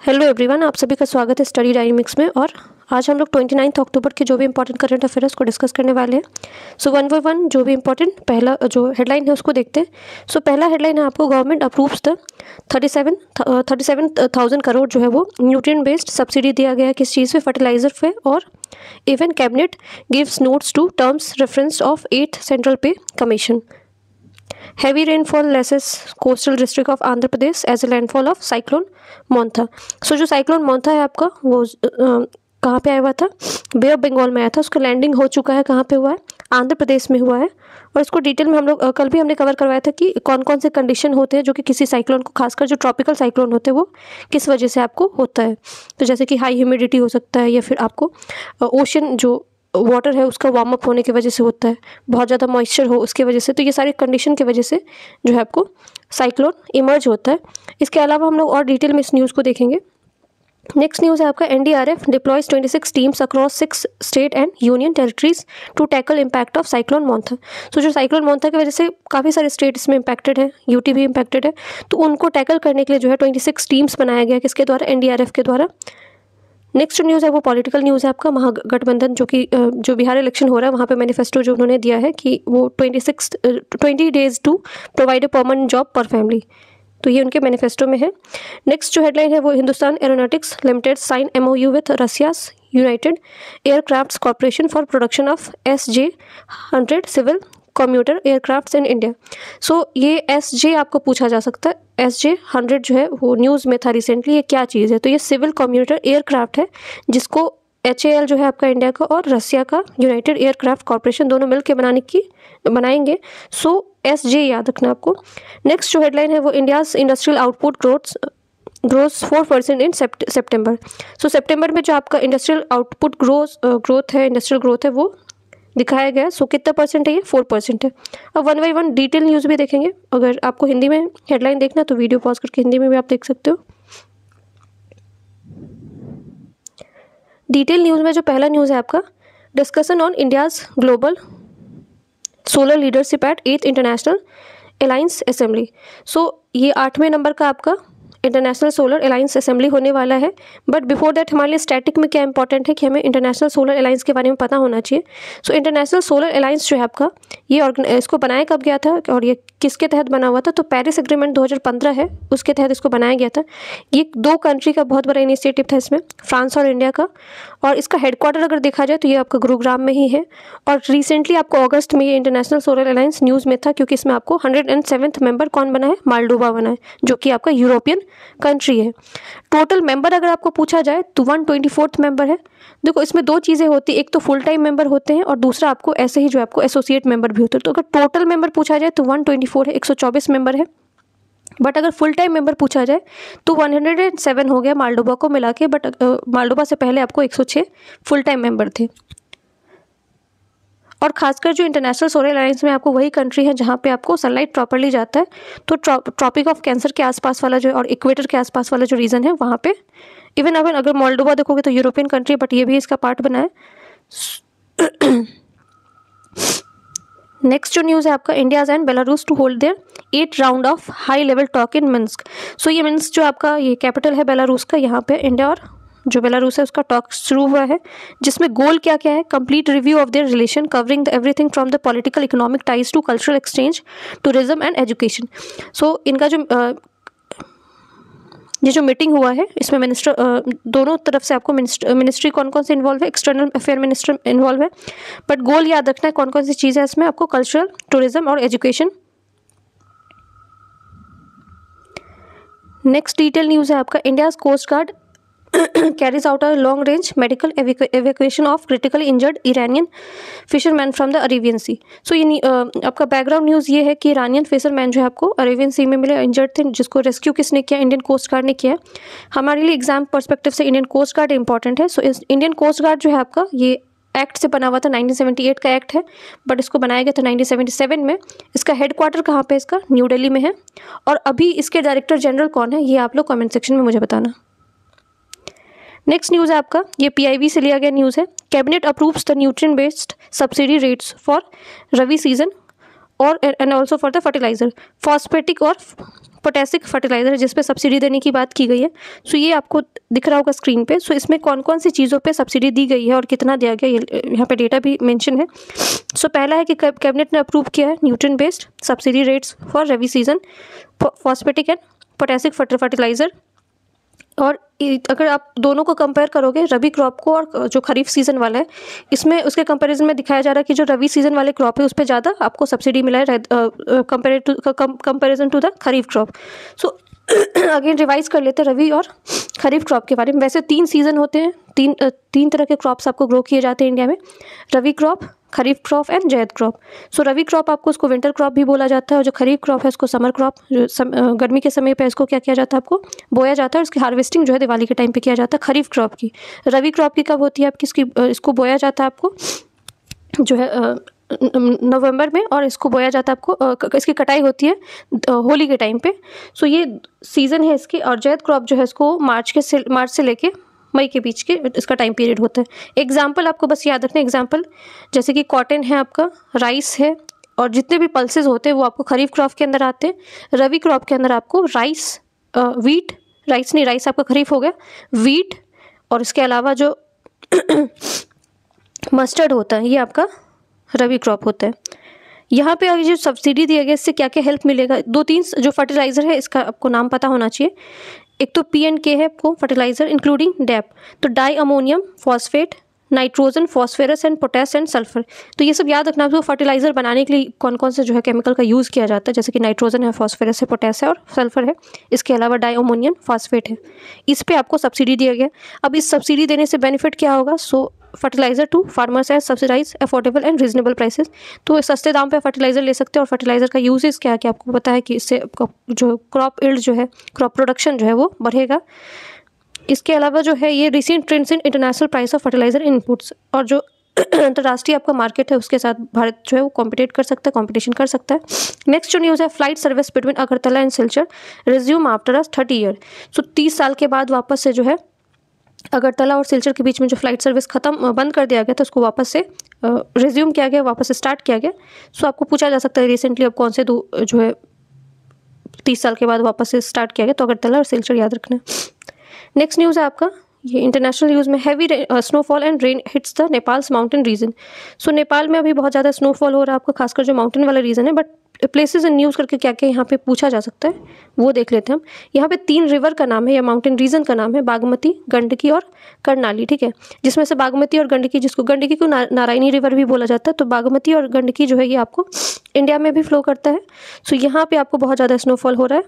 Hello everyone, आप सभी का स्वागत है स्टडी डायनेमिक्स में। और आज हम लोग 29 अक्टूबर के जो भी इंपॉर्टेंट करंट अफेयर्स को डिस्कस करने वाले हैं। सो वन बाय वन जो भी इंपॉर्टेंट पहला जो हेडलाइन है उसको देखते हैं। सो पहला हेडलाइन है आपको, गवर्नमेंट अप्रूव्स द 37,000 करोड़ जो है वो न्यूट्रिएंट बेस्ड सब्सिडी दिया गया है किस चीज़ पे, फर्टिलाइजर पे। और even cabinet gives notes to terms reference of 8th central pay commission. Heavy rainfall lessens coastal district of Andhra Pradesh as a landfall of cyclone Montha. So जो साइक्लोन मोंथा है आपका वो कहाँ पे आया हुआ था, बे ऑफ बंगाल में आया था। उसका लैंडिंग हो चुका है, कहाँ पे हुआ है, आंध्र प्रदेश में हुआ है। और इसको डिटेल में हम लोग कल भी हमने कवर करवाया था कि कौन कौन से कंडीशन होते हैं जो कि किसी साइक्लोन को, खासकर जो ट्रॉपिकल साइक्लोन होते हैं वो किस वजह से आपको होता है। तो जैसे कि हाई ह्यूमिडिटी हो सकता है, या फिर आपको ओशन जो वाटर है उसका वार्म अप होने की वजह से होता है, बहुत ज़्यादा मॉइस्चर हो उसकी वजह से। तो ये सारी कंडीशन की वजह से जो है आपको साइक्लोन इमर्ज होता है। इसके अलावा हम लोग और डिटेल में इस न्यूज़ को देखेंगे। नेक्स्ट न्यूज़ है आपका, NDRF deploys 26 teams across 6 state and union territories to tackle impact of cyclone Montha. तो जो साइक्लोन मोंथा की वजह से काफ़ी सारे स्टेट इसमें इम्पैक्टेड है, यूटी भी इम्पैक्टेड है। तो उनको टैकल करने के लिए जो है 26 टीम्स बनाया गया, किसके द्वारा, एनडीआरएफ के द्वारा। नेक्स्ट न्यूज़ है वो पॉलिटिकल न्यूज़ है आपका, महागठबंधन जो बिहार इलेक्शन हो रहा है वहाँ पे मैनिफेस्टो जो उन्होंने दिया है कि वो 20 days to provide a permanent job per family. तो ये उनके मैनिफेस्टो में है। नेक्स्ट जो हेडलाइन है वो, Hindustan aeronautics limited sign MOU with Russia's united aircrafts corporation for production of SJ-100 civil commuter aircrafts in India. So ये SJ आपको पूछा जा सकता है, SJ-100 जो है वो न्यूज़ में था रिसेंटली, ये क्या चीज़ है। तो ये सिविल कम्यूटर एयरक्राफ्ट है जिसको HAL जो है आपका इंडिया का और रसिया का यूनाइटेड एयरक्राफ्ट कॉर्पोरेशन दोनों मिलकर बनाएंगे। सो SJ याद रखना आपको। नेक्स्ट जो हेडलाइन है वो, India's industrial output growth 4% in September. So September में जो आपका इंडस्ट्रियल आउटपुट ग्रोथ है, इंडस्ट्रियल ग्रोथ है वो दिखाया गया। सो कितना परसेंट है ये, 4% है। अब one by one detail news भी देखेंगे। अगर आपको हिंदी में हेडलाइन देखना तो वीडियो पॉज करके हिंदी में भी आप देख सकते हो। डिटेल न्यूज़ में जो पहला न्यूज़ है आपका, discussion on India's global solar leadership at 8th international alliance assembly. So ये 8वें नंबर का आपका इंटरनेशनल सोलर अलायंस असेंबली होने वाला है। बट बिफोर दैट हमारे लिए स्टैटिक में क्या इंपॉर्टेंट है कि हमें इंटरनेशनल सोलर अलायंस के बारे में पता होना चाहिए। सो इंटरनेशनल सोलर अलायंस जो है आपका, ये इसको बनाया कब गया था और ये किसके तहत बना हुआ था, तो पेरिस एग्रीमेंट 2015 है, उसके तहत इसको बनाया गया था। ये 2 कंट्री का बहुत बड़ा इनिशिएटिव था इसमें, फ्रांस और इंडिया का। और इसका हेडक्वार्टर अगर देखा जाए तो ये आपका गुरुग्राम में ही है। और रिसेंटली आपको अगस्त में ये इंटरनेशनल सोलर अलायंस न्यूज़ में था, क्योंकि इसमें आपको 107th मेंबर कौन बना है, मालडोवा बना है, जो कि आपका यूरोपियन कंट्री है। टोटल मेंबर अगर आपको पूछा जाए तो 124th मेंबर है। देखो इसमें 2 चीज़ें होती है, एक तो फुल टाइम मेंबर होते हैं और दूसरा आपको ऐसे ही जो आपको एसोसिएट मेंबर भी होते हैं। तो अगर टोटल मेंबर पूछा जाए तो 124 है, 124 मेंबर है। बट अगर फुल टाइम मेंबर पूछा जाए तो 107 हो गया मालडोवा को मिला के। बट मालडोवा से पहले आपको 106 फुल टाइम मेंबर थे। और खासकर जो इंटरनेशनल सोलर अलायंस में आपको वही कंट्री है जहाँ पे आपको सनलाइट प्रॉपर्ली जाता है। तो ट्रॉपिक ऑफ कैंसर के आसपास वाला जो और इक्वेटर के आसपास वाला जो रीजन है वहाँ पे, इवन अगर मोल्डोवा देखोगे तो यूरोपियन कंट्री, बट ये भी इसका पार्ट बना है। नेक्स्ट जो न्यूज़ है आपका, India's and Belarus to hold their 8th round of high level talk in Minsk. So ये मिन्स्क जो आपका ये कैपिटल है बेलारूस का, यहाँ पे इंडिया और जो बेलारूस है उसका टॉक शुरू हुआ है, जिसमें गोल क्या क्या है, complete review of their relation covering everything from the political economic ties to cultural exchange tourism and education. So इनका ये जो मीटिंग हुआ है इसमें मिनिस्टर दोनों तरफ से आपको मिनिस्ट्री कौन कौन से इन्वॉल्व है, एक्सटर्नल अफेयर मिनिस्टर इन्वॉल्व है। बट गोल याद रखना है कौन कौन सी चीज़ है इसमें, आपको कल्चरल, टूरिज्म और एजुकेशन। नेक्स्ट डिटेल न्यूज़ है आपका, India's coast guard carries out a long range medical evacuation of critically injured Iranian fishermen from the Arabian Sea। सो ये आपका बैकग्राउंड न्यूज़ ये है कि इरानियन फिशरमैन जो है आपको अरेबियन सी में मिले, इंजर्ड थे, जिसको रेस्क्यू किसने किया, इंडियन कोस्ट गार्ड ने किया। हमारे लिए एग्जाम पर्सपेक्टिव से इंडियन कोस्ट गार्ड इंपॉर्टेंट है। सो इंडियन कोस्ट गार्ड जो है आपका ये एक्ट से बना हुआ था, 1978 का एक्ट है, बट इसको बनाया गया था 1977 में। इसका हेडक्वार्टर कहाँ पे, इसका न्यू दिल्ली में है। और अभी इसके डायरेक्टर जनरल कौन है ये आप लोग कमेंट सेक्शन में मुझे बताना। नेक्स्ट न्यूज़ है आपका, ये PIB से लिया गया न्यूज़ है, cabinet approves the nutrient based subsidy rates for rabi season और and also for the fertiliser, phosphatic और पोटेसिक फर्टिलाइज़र है जिस पे सब्सिडी देने की बात की गई है। सो ये आपको दिख रहा होगा स्क्रीन पे। सो इसमें कौन कौन सी चीज़ों पे सब्सिडी दी गई है और कितना दिया गया, ये यहाँ पे डेटा भी मेंशन है। सो पहला है कि कैबिनेट ने अप्रूव किया है nutrient based subsidy rates for rabi season phosphatic and potassic fertiliser. और अगर आप दोनों को कंपेयर करोगे रबी क्रॉप को और जो खरीफ सीज़न वाला है, इसमें उसके कंपैरिजन में दिखाया जा रहा है कि जो रबी सीज़न वाले क्रॉप है उस पर ज़्यादा आपको सब्सिडी मिला है comparison to the kharif crop. So again revise कर लेते हैं रबी और खरीफ क्रॉप के बारे में। वैसे 3 सीज़न होते हैं, तीन तरह के क्रॉप्स आपको ग्रो किए जाते हैं इंडिया में, रबी क्रॉप, खरीफ क्रॉप एंड जायद क्रॉप। सो रबी क्रॉप आपको उसको विंटर क्रॉप भी बोला जाता है, और जो खरीफ क्रॉप है उसको समर क्रॉप, जो गर्मी के समय पे इसको क्या किया जाता है, आपको बोया जाता है, और इसकी हार्वेस्टिंग जो है दिवाली के टाइम पे किया जाता है खरीफ क्रॉप की। रबी क्रॉप की कब होती है आपकी, इसको बोया जाता है आपको जो है नवंबर में, और इसको बोया जाता है आपको, इसकी कटाई होती है होली के टाइम पे। सो ये सीज़न है इसकी। और जायद क्रॉप जो है इसको मार्च से लेके मई के बीच के इसका टाइम पीरियड होता है। एग्जाम्पल आपको बस याद रखना, एग्जाम्पल जैसे कि कॉटन है आपका, राइस है, और जितने भी पल्सेस होते हैं वो आपको खरीफ क्रॉप के अंदर आते हैं। रबी क्रॉप के अंदर आपको राइस, वीट, राइस आपका खरीफ हो गया, वीट, और इसके अलावा जो मस्टर्ड होता है ये आपका रबी क्रॉप होता है। यहाँ पे अगर जो सब्सिडी दिया गया इससे क्या क्या हेल्प मिलेगा, 2-3 जो फर्टिलाइज़र है इसका आपको नाम पता होना चाहिए। एक तो P&K है आपको फर्टिलाइज़र इंक्लूडिंग डैप, तो di ammonium phosphate, nitrogen, phosphorus and potash and sulphur. तो ये सब याद रखना आपको, फर्टिलाइज़र बनाने के लिए कौन कौन से जो है केमिकल का यूज़ किया जाता है, जैसे कि नाइट्रोजन है, फॉस्फेरस है, पोटेस है और सल्फर है। इसके अलावा डाई अमोनियम फॉस्फेट है, इस पर आपको सब्सिडी दिया गया। अब इस सब्सिडी देने से बेनिफिट क्या होगा, so fertiliser to farmers at subsidise affordable and reasonable prices. तो सस्ते दाम पे फर्टिलाइज़र ले सकते हैं। और फर्टिलाइज़र का यूजेस क्या है कि आपको पता है कि इससे जो क्रॉप इल्ड जो है, क्रॉप प्रोडक्शन जो है वो बढ़ेगा। इसके अलावा जो है ये recent trends in international price of fertiliser inputs, और जो अंतर्राष्ट्रीय आपका मार्केट है उसके साथ भारत जो है वो कॉम्पिटिशन कर सकता है। नेक्स्ट जो न्यूज़ है, flight service between Agartala and Silchar resume after 30 year. So 30 साल के बाद वापस से जो है अगरतला और सिलचर के बीच में जो फ्लाइट सर्विस बंद कर दिया गया था उसको वापस से रिज्यूम किया गया, वापस से स्टार्ट किया गया। सो आपको पूछा जा सकता है रिसेंटली अब कौन से दो जो है 30 साल के बाद वापस से स्टार्ट किया गया, तो अगरतला और सिलचर याद रखना। नेक्स्ट न्यूज़ है आपका ये इंटरनेशनल न्यूज़ में, heavy snowfall and rain hits the Nepal's mountain region. So Nepal में अभी बहुत ज़्यादा स्नोफॉल हो रहा है आपका, खासकर जो माउंटेन वाला रीजन है। बट प्लेसेस इन न्यूज़ करके क्या क्या यहाँ पे पूछा जा सकता है वो देख लेते हैं हम। यहाँ पे 3 रिवर का नाम है या माउंटेन रीजन का नाम है, बागमती, गंडकी और कर्नाली, ठीक है। जिसमें से बागमती और गंडकी, जिसको गंडकी को नारायणी रिवर भी बोला जाता है, तो बागमती और गंडकी जो है ये आपको इंडिया में भी फ्लो करता है। सो यहाँ पे आपको बहुत ज़्यादा स्नोफॉल हो रहा है।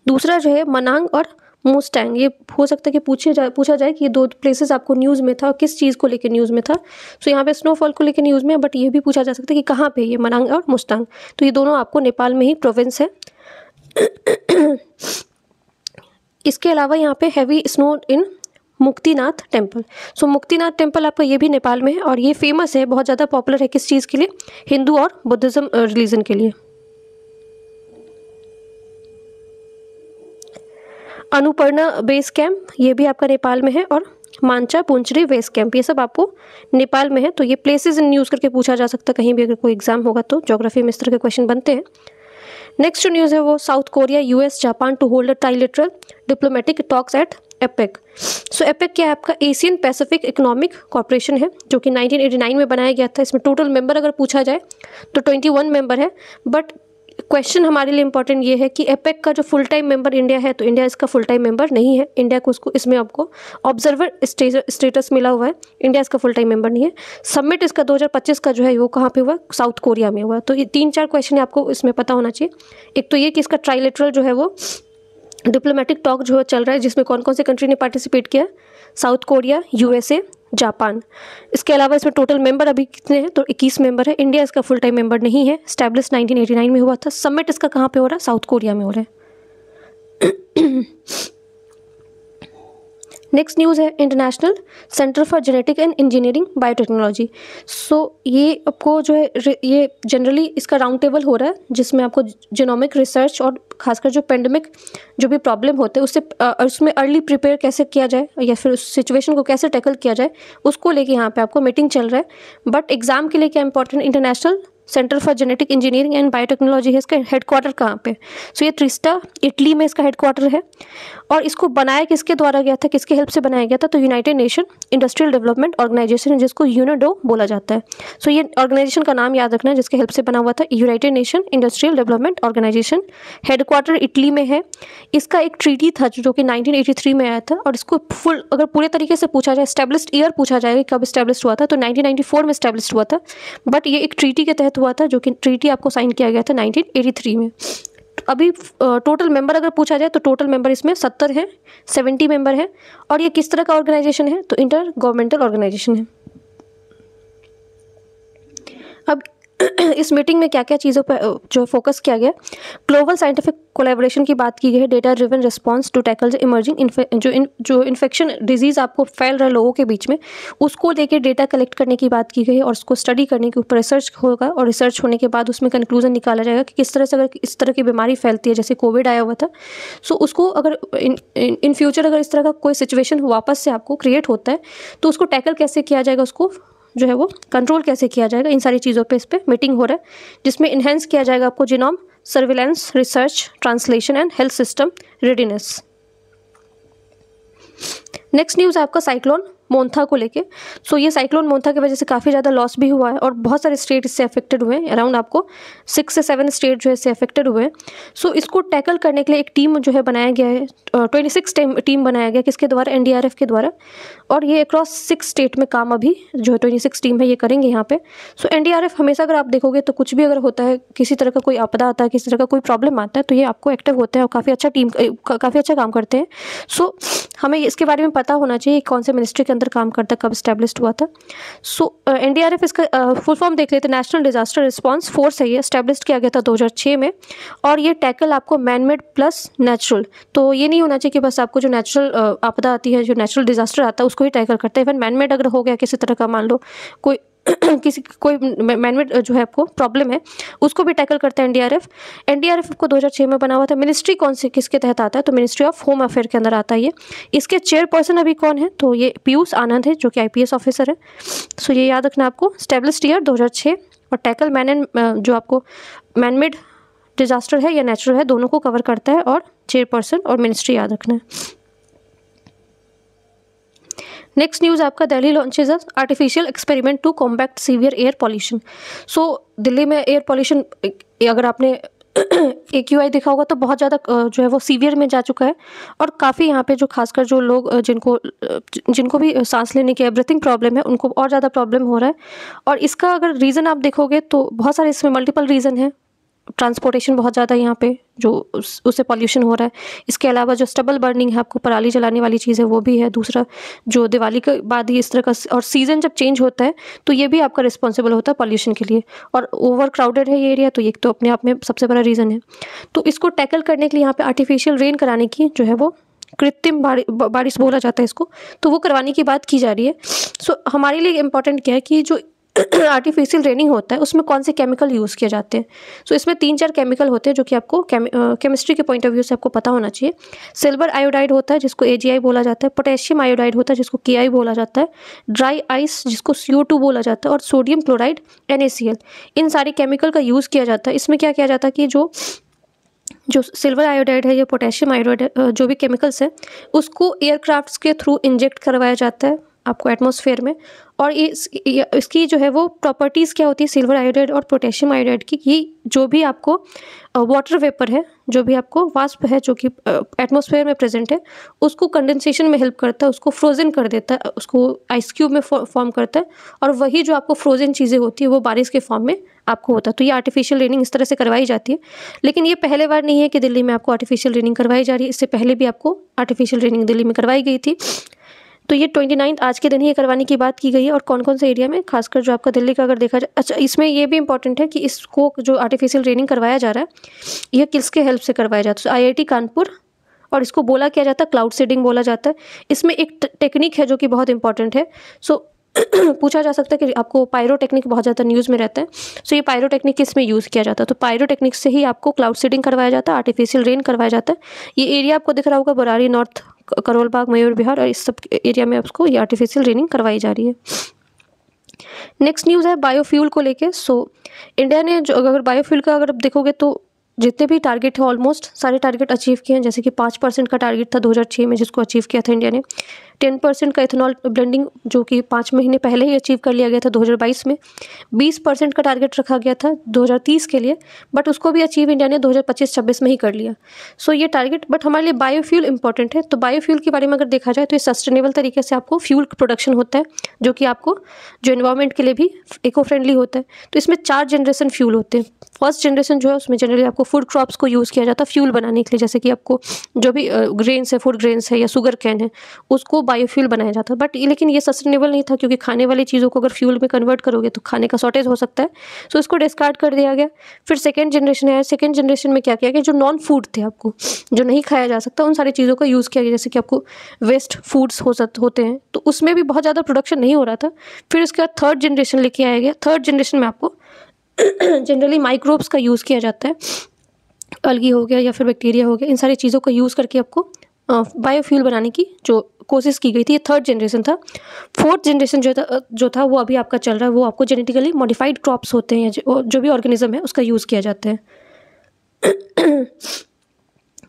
दूसरा जो है मनांग और मुस्टैंग, ये हो सकता है कि पूछा जाए कि ये 2 प्लेसेस आपको न्यूज़ में था और किस चीज़ को लेकर न्यूज़ में था। सो यहाँ पे स्नोफॉल को लेकर न्यूज़ में, बट ये भी पूछा जा सकता है कि कहाँ पे ये मनांग और मुस्तांग, तो ये दोनों आपको नेपाल में ही प्रोविंस है। इसके अलावा यहाँ पे हैवी स्नो इन मुक्तिनाथ टेम्पल। सो मुक्तिनाथ टेम्पल आपका ये भी नेपाल में है, और ये फेमस है, बहुत ज़्यादा पॉपुलर है किस चीज़ के लिए, हिंदू और बुद्धिज़्म रिलीजन के लिए। अनुपर्णा बेस कैंप ये भी आपका नेपाल में है, और मांचा पुंचरी बेस कैंप ये सब आपको नेपाल में है। तो ये प्लेसेस इन न्यूज़ करके पूछा जा सकता है कहीं भी, अगर कोई एग्जाम होगा तो ज्योग्राफी में इस तरह के क्वेश्चन बनते हैं। नेक्स्ट जो न्यूज़ है वो South Korea, US, Japan to hold a trilateral diplomatic talks at APEC. So APEC क्या है आपका, एशियन पैसिफिक इकोनॉमिक कॉर्पोरेशन है, जो कि 1989 में बनाया गया था। इसमें टोटल मेंबर अगर पूछा जाए तो 21 मेंबर है। बट क्वेश्चन हमारे लिए इंपॉर्टेंट ये है कि एपेक का जो फुल टाइम मेंबर इंडिया है, तो इंडिया इसका फुल टाइम मेंबर नहीं है। इंडिया को उसको इसमें आपको ऑब्जर्वर स्टेटस मिला हुआ है, इंडिया इसका फुल टाइम मेंबर नहीं है। समिट इसका 2025 का जो है वो कहाँ पे हुआ, साउथ कोरिया में हुआ। तो ये 3-4 क्वेश्चन आपको इसमें पता होना चाहिए। एक तो ये कि इसका ट्राइलेटरल जो है वो डिप्लोमेटिक टॉक जो चल रहा है, जिसमें कौन कौन से कंट्री ने पार्टिसिपेट किया, साउथ कोरिया, यूएसए, जापान। इसके अलावा इसमें टोटल मेंबर अभी कितने हैं, तो 21 मेंबर है। इंडिया इसका फुल टाइम मेंबर नहीं है, स्टैब्लिश 1989 में हुआ था। समिट इसका कहाँ पे हो रहा है, साउथ कोरिया में हो रहा है। नेक्स्ट न्यूज़ है international centre for genetic and engineering biotechnology. So ये आपको जो है ये जनरली इसका राउंड टेबल हो रहा है, जिसमें आपको जीनोमिक रिसर्च और खासकर जो पेंडेमिक जो भी प्रॉब्लम होते हैं उसमें अर्ली प्रिपेयर कैसे किया जाए, या फिर उस सिचुएशन को कैसे टैकल किया जाए, उसको लेके यहाँ पे आपको मीटिंग चल रहा है। बट एग्जाम के लिए क्या important, international centre for genetic engineering and biotechnology है, इसका हेडक्वार्टर कहाँ पे? सो ये त्रिस्टा इटली में इसका हेडक्वार्टर है। और इसको बनाया किसके द्वारा गया था, किसके हेल्प से बनाया गया था? तो United Nation Industrial Development Organization, जिसको यूनेडो बोला जाता है। सो ये ऑर्गेनाइजेशन का नाम याद रखना है जिसके हेल्प से बना हुआ था, United Nation Industrial Development Organization. Headquarter Italy में है। इसका एक ट्रीटी था जो कि 1983 में आया था, और इसको फुल अगर पूरे तरीके से पूछा जाए, एस्टेब्लिश्ड ईयर पूछा जाएगा कब एस्टेब्लिश हुआ था, तो 1994 में एस्टेब्लिश हुआ था। बट ये एक ट्रीटी के तहत हुआ था, जो कि ट्रीटी आपको साइन किया गया था 1983 में। अभी टोटल मेंबर अगर पूछा जाए तो टोटल मेंबर इसमें 70 हैं, 70 मेंबर हैं। और ये किस तरह का ऑर्गेनाइजेशन है? तो इंटर गवर्नमेंटल ऑर्गेनाइजेशन है। अब इस मीटिंग में क्या क्या चीज़ों पर जो फोकस किया गया? ग्लोबल साइंटिफिक कोलैबोरेशन की बात की गई है, data driven response to tackle the emerging जो इन्फेक्शन डिजीज़ आपको फैल रहा है लोगों के बीच में, उसको लेके डेटा कलेक्ट करने की बात की गई है, और उसको स्टडी करने के ऊपर रिसर्च होगा, और रिसर्च होने के बाद उसमें कंक्लूजन निकाला जाएगा कि किस तरह से अगर इस तरह की बीमारी फैलती है, जैसे कोविड आया हुआ था, सो उसको अगर इन फ्यूचर अगर इस तरह का कोई सिचुएशन वापस से आपको क्रिएट होता है तो उसको टैकल कैसे किया जाएगा, उसको जो है वो कंट्रोल कैसे किया जाएगा, इन सारी चीज़ों पे इस पर मीटिंग हो रहा है, जिसमें इन्हेंस किया जाएगा आपको genome surveillance, research, translation and health system readiness. Next news है आपका साइक्लोन मोंथा को लेके। सो ये साइक्लोन मोंथा की वजह से काफ़ी ज़्यादा लॉस भी हुआ है, और बहुत सारे स्टेट इससे अफेक्टेड हुए हैं। अराउंड आपको 6 से 7 स्टेट जो है इससे अफेक्टेड हुए हैं। सो इसको टैकल करने के लिए एक टीम जो है बनाया गया है, 26 टीम बनाया गया, किसके द्वारा? NDRF के द्वारा। और ये अक्रॉस 6 स्टेट में काम अभी जो है 26 टीम है ये करेंगे यहाँ पे। सो NDRF हमेशा अगर आप देखोगे तो कुछ भी अगर होता है, किसी तरह का कोई आपदा आता है, किसी तरह का कोई प्रॉब्लम आता है, तो ये आपको एक्टिव होते हैं और काफ़ी अच्छा काम करते हैं। सो हमें इसके बारे में पता होना चाहिए कौन से मिनिस्ट्री के अंदर काम करता है, कब स्टैब्लिश्ड हुआ था। सो NDRF इसका फुल फॉर्म देख लेते हैं, नेशनल डिजास्टर रिस्पांस फोर्स है। ये स्टैब्लिश्ड किया गया था 2006 में, और ये टैकल आपको मैनमेड प्लस नेचुरल, तो ये नहीं होना चाहिए कि बस आपको जो नेचुरल आपदा आती है, जो नेचुरल डिजास्टर आता है उसको ही टैकल करता है। इवन मैनमेड अगर हो गया किसी तरह का, मान लो कोई कोई मैनमेड जो है आपको प्रॉब्लम है, उसको भी टैकल करता है NDRF। NDRF को 2006 में बना हुआ था। मिनिस्ट्री कौन सी किसके तहत आता है? तो मिनिस्ट्री ऑफ होम अफेयर के अंदर आता है ये। इसके चेयरपर्सन अभी कौन है? तो ये पीयूष आनंद है, जो कि IPS ऑफिसर है। सो ये याद रखना आपको, स्टैब्लिश्ड ईयर 2006, और टैकल जो आपको मैनमेड डिजास्टर है या नेचुरल है, दोनों को कवर करता है, और चेयरपर्सन और मिनिस्ट्री याद रखना है। नेक्स्ट न्यूज़ आपका, Delhi launches artificial experiment to combat severe air pollution. So Delhi में एयर पॉल्यूशन अगर आपने AQI देखा होगा तो बहुत ज़्यादा जो है वो सीवियर में जा चुका है, और काफ़ी यहाँ पे जो खासकर जो लोग जिनको भी सांस लेने की ब्रीथिंग प्रॉब्लम है, उनको और ज़्यादा प्रॉब्लम हो रहा है। और इसका अगर रीज़न आप देखोगे तो बहुत सारे इसमें मल्टीपल रीज़न है। ट्रांसपोर्टेशन बहुत ज़्यादा यहाँ पे जो उससे पॉल्यूशन हो रहा है। इसके अलावा जो स्टबल बर्निंग है, आपको पराली जलाने वाली चीज़ है, वो भी है। दूसरा जो दिवाली के बाद ही इस तरह का, और सीज़न जब चेंज होता है तो ये भी आपका रिस्पॉन्सिबल होता है पॉल्यूशन के लिए। और ओवर क्राउडेड है ये एरिया, तो ये तो अपने आप में सबसे बड़ा रीज़न है। तो इसको टैकल करने के लिए यहाँ पे आर्टिफिशियल रेन कराने की जो है वो कृत्रिम बारिश बोला जाता है इसको, तो वो करवाने की बात की जा रही है। सो हमारे लिए इम्पॉर्टेंट क्या है कि जो आर्टिफिशियल रेनिंग होता है उसमें कौन से केमिकल यूज़ किए जाते हैं। सो इसमें 3-4 केमिकल होते हैं जो कि आपको केमिस्ट्री के पॉइंट ऑफ व्यू से आपको पता होना चाहिए। सिल्वर आयोडाइड होता है जिसको AgI बोला जाता है, पोटेशियम आयोडाइड होता है जिसको Ki बोला जाता है, ड्राई आइस जिसको CO2 बोला जाता है, और सोडियम क्लोराइड NaCl। इन सारे केमिकल का यूज़ किया जाता है। इसमें क्या किया जाता है कि जो सिल्वर आयोडाइड है या पोटेशियम आयोडाइड जो भी केमिकल्स है, उसको एयरक्राफ्ट्स के थ्रू इंजेक्ट करवाया जाता है आपको एटमॉस्फेयर में। और इसकी जो है वो प्रॉपर्टीज़ क्या होती है सिल्वर आयोडाइड और पोटेशियम आयोडाइड की, कि जो भी आपको वाटर वेपर है, जो भी आपको वाष्प है जो कि एटमॉस्फेयर में प्रेजेंट है, उसको कंडेंसेशन में हेल्प करता है, उसको फ्रोजन कर देता है, उसको आइस क्यूब में फॉर्म करता है, और वही जो आपको फ्रोजन चीज़ें होती है वो बारिश के फॉर्म में आपको होता है। तो ये आर्टिफिशियल रेनिंग इस तरह से करवाई जाती है। लेकिन ये पहले बार नहीं है कि दिल्ली में आपको आर्टिफिशियल रेनिंग करवाई जा रही है, इससे पहले भी आपको आर्टिफिशियल रेनिंग दिल्ली में करवाई गई थी। तो ये 29 आज के दिन ही करवाने की बात की गई है। और कौन कौन से एरिया में, खासकर जो आपका दिल्ली का अगर देखा जाए, अच्छा इसमें ये भी इंपॉर्टेंट है कि इसको जो आर्टिफिशियल रेनिंग करवाया जा रहा है ये किसके हेल्प से करवाया जाता है? IIT कानपुर, और इसको बोला क्या जाता है? क्लाउड सीडिंग बोला जाता है। इसमें एक टेक्निक है जो कि बहुत इंपॉर्टेंट है। सो पूछा जा सकता है कि आपको पायरोटेक्निक बहुत ज़्यादा न्यूज़ में रहता है। सो ये पायरोटेक्निक किस में यूज़ किया जाता है? तो पायरोटेक्निक से ही आपको क्लाउड सीडिंग करवाया जाता है, आर्टिफिशियल रेन करवाया जाता है। ये एरिया आपको दिख रहा होगा, बरारी, नॉर्थ करोल बाग, मयूर विहार, और इस सब एरिया में आपको ये आर्टिफिशियल रेनिंग करवाई जा रही है। नेक्स्ट न्यूज़ है बायोफ्यूल को लेके। सो इंडिया ने जो अगर बायोफ्यूल का अगर आप देखोगे तो जितने भी टारगेट है ऑलमोस्ट सारे टारगेट अचीव किए हैं। जैसे कि 5% का टारगेट था 2006 में जिसको अचीव किया था इंडिया ने। 10% का इथेनॉल ब्लेंडिंग जो कि 5 महीने पहले ही अचीव कर लिया गया था 2022 में। 20% का टारगेट रखा गया था 2030 के लिए, बट उसको भी अचीव इंडिया ने 2025-26 में ही कर लिया। सो ये टारगेट, बट हमारे लिए बायोफ्यूल इंपॉर्टेंट है। तो बायोफ्यूल के बारे में अगर देखा जाए तो ये सस्टेनेबल तरीके से आपको फ्यूल प्रोडक्शन होता है जो कि आपको जो एनवायरनमेंट के लिए भी इको फ्रेंडली होता है। तो इसमें 4 जनरेशन फ्यूल होते हैं। फर्स्ट जनरेशन जो है उसमें जनरली आपको फूड क्रॉप्स को यूज़ किया जाता है फ्यूल बनाने के लिए, जैसे कि आपको जो भी ग्रेन्स है, फूड ग्रेन्स है या शुगर कैन है, उसको बायोफ्यूल बनाया जाता है। बट लेकिन ये सस्टेनेबल नहीं था क्योंकि खाने वाली चीज़ों को अगर फ्यूल में कन्वर्ट करोगे तो खाने का शॉर्टेज हो सकता है, सो इसको डिस्कार्ड कर दिया गया। फिर सेकेंड जनरेशन है। सेकेंड जनरेशन में क्या किया गया, जो नॉन फूड थे आपको जो नहीं खाया जा सकता उन सारी चीज़ों का यूज़ किया गया, जैसे कि आपको वेस्ट फूड्स होते हैं तो उसमें भी बहुत ज़्यादा प्रोडक्शन नहीं हो रहा था। फिर उसके बाद थर्ड जनरेशन लेके आया गया। थर्ड जनरेशन में आपको जनरली माइक्रोब्स का यूज़ किया जाता है, अलगी हो गया या फिर बैक्टीरिया हो गया, इन सारी चीज़ों का यूज़ करके आपको बायोफ्यूल बनाने की जो कोशिश की गई थी। ये थर्ड जनरेशन था। फोर्थ जनरेशन जो था वो अभी आपका चल रहा है। वो आपको जेनेटिकली मॉडिफाइड क्रॉप्स होते हैं या जो भी ऑर्गेनिज्म है उसका यूज़ किया जाता है।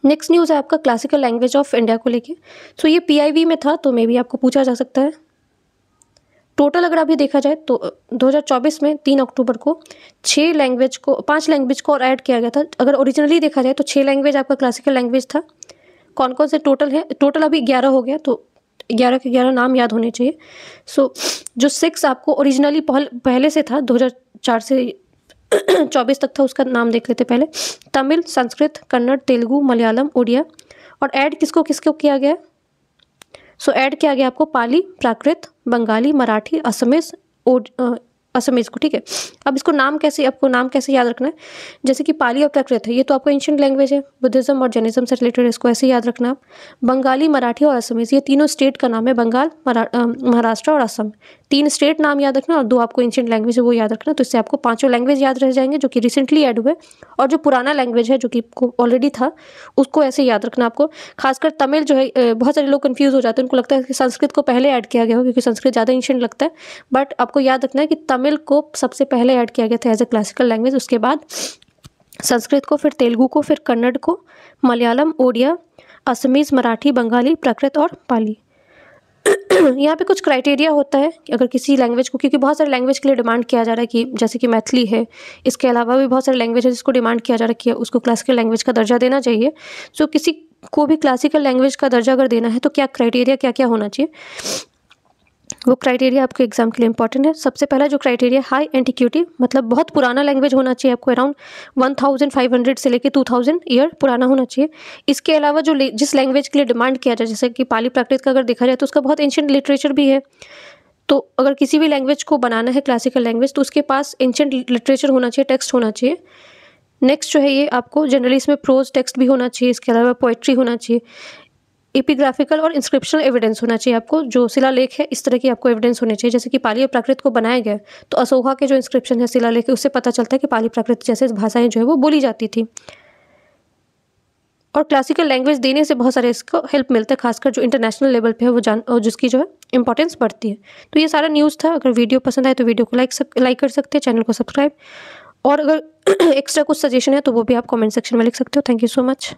नेक्स्ट न्यूज़ है आपका क्लासिकल लैंग्वेज ऑफ इंडिया को लेके। सो ये PIV में था तो मे भी आपको पूछा जा सकता है। टोटल अगर अभी देखा जाए तो 2024 में 3 अक्टूबर को 5 लैंग्वेज को और ऐड किया गया था। अगर ओरिजिनली देखा जाए तो 6 लैंग्वेज आपका क्लासिकल लैंग्वेज था। कौन कौन से टोटल है, टोटल अभी 11 हो गया, तो 11 के 11 नाम याद होने चाहिए। सो जो 6 आपको ओरिजिनली पहले से था 2004 से 24 तक था, उसका नाम देख लेते पहले। तमिल, संस्कृत, कन्नड़, तेलुगु, मलयालम, उड़िया। और ऐड किसको किसको किया गया, सो ऐड किया गया आपको पाली, प्राकृत, बंगाली, मराठी, असमीज को। ठीक है, अब इसको आपको नाम कैसे याद रखना है, जैसे कि पाली और प्राकृत है ये तो आपको एंशिएंट लैंग्वेज है, बुद्धिज्म और जैनिज्म से रिलेटेड, इसको ऐसे याद रखना आप। बंगाली, मराठी और असमीज ये तीनों स्टेट का नाम है, बंगाल, महाराष्ट्र और असम। 3 स्टेट नाम याद रखना और 2 आपको एंशिएंट लैंग्वेज है वो याद रखना। तो इससे आपको 5 लैंग्वेज याद रह जाएंगे जो कि रिसेंटली ऐड हुए, और जो पुराना लैंग्वेज है जो कि ऑलरेडी था उसको ऐसे याद रखना आपको। खासकर तमिल जो है बहुत सारे लोग कंफ्यूज हो जाते हैं, उनको लगता है कि संस्कृत को पहले ऐड किया गया हो क्योंकि संस्कृत ज़्यादा एंशिएंट लगता है, बट आपको याद रखना है कि तमिल को सबसे पहले ऐड किया गया था एज ए क्लासिकल लैंग्वेज, उसके बाद संस्कृत को, फिर तेलुगु को, फिर कन्नड़ को, मलयालम, ओडिया, असमीज, मराठी, बंगाली, प्राकृत और पाली। यहाँ पे कुछ क्राइटेरिया होता है कि अगर किसी लैंग्वेज को, क्योंकि बहुत सारे लैंग्वेज के लिए डिमांड किया जा रहा है कि जैसे कि मैथिली है, इसके अलावा भी बहुत सारे लैंग्वेज है जिसको डिमांड किया जा रहा है कि उसको क्लासिकल लैंग्वेज का दर्जा देना चाहिए। सो किसी को भी क्लासिकल लैंग्वेज का दर्जा अगर देना है तो क्या क्राइटेरिया क्या क्या होना चाहिए, वो क्राइटेरिया आपके एग्जाम के लिए इंपॉर्टेंट है। सबसे पहला जो क्राइटेरिया हाई एंटिक्यूटी, मतलब बहुत पुराना लैंग्वेज होना चाहिए आपको, अराउंड 1500 से लेकर 2000 ईयर पुराना होना चाहिए। इसके अलावा जो जिस लैंग्वेज के लिए डिमांड किया जाए, जैसे कि पाली प्राकृत का अगर देखा जाए तो उसका बहुत एंशिएंट लिटरेचर भी है, तो अगर किसी भी लैंग्वेज को बनाना है क्लासिकल लैंग्वेज तो उसके पास एंशिएंट लिटरेचर होना चाहिए, टेक्स्ट होना चाहिए। नेक्स्ट जो है ये आपको जनरली इसमें प्रोज टेक्स्ट भी होना चाहिए, इसके अलावा पोएट्री होना चाहिए, एपिग्राफिकल और इंस्क्रिप्शनल एविडेंस होना चाहिए आपको, जो शिलालेख है इस तरह की आपको एविडेंस होने चाहिए। जैसे कि पाली और प्राकृत को बनाया गया तो अशोका के जो इंस्क्रिप्शन है, शिलालेख है, उससे पता चलता है कि पाली प्राकृत जैसे भाषाएं जो है वो बोली जाती थी। और क्लासिकल लैंग्वेज देने से बहुत सारे इसको हेल्प मिलता है, खासकर जो इंटरनेशनल लेवल पे है वो जिसकी जो है इंपॉर्टेंस बढ़ती है। तो ये सारा न्यूज़ था। अगर वीडियो पसंद आए तो वीडियो को लाइक कर सकते हैं, चैनल को सब्सक्राइब, और अगर एक्स्ट्रा कुछ सजेशन है तो वो भी आप कमेंट सेक्शन में लिख सकते हो। Thank you so much.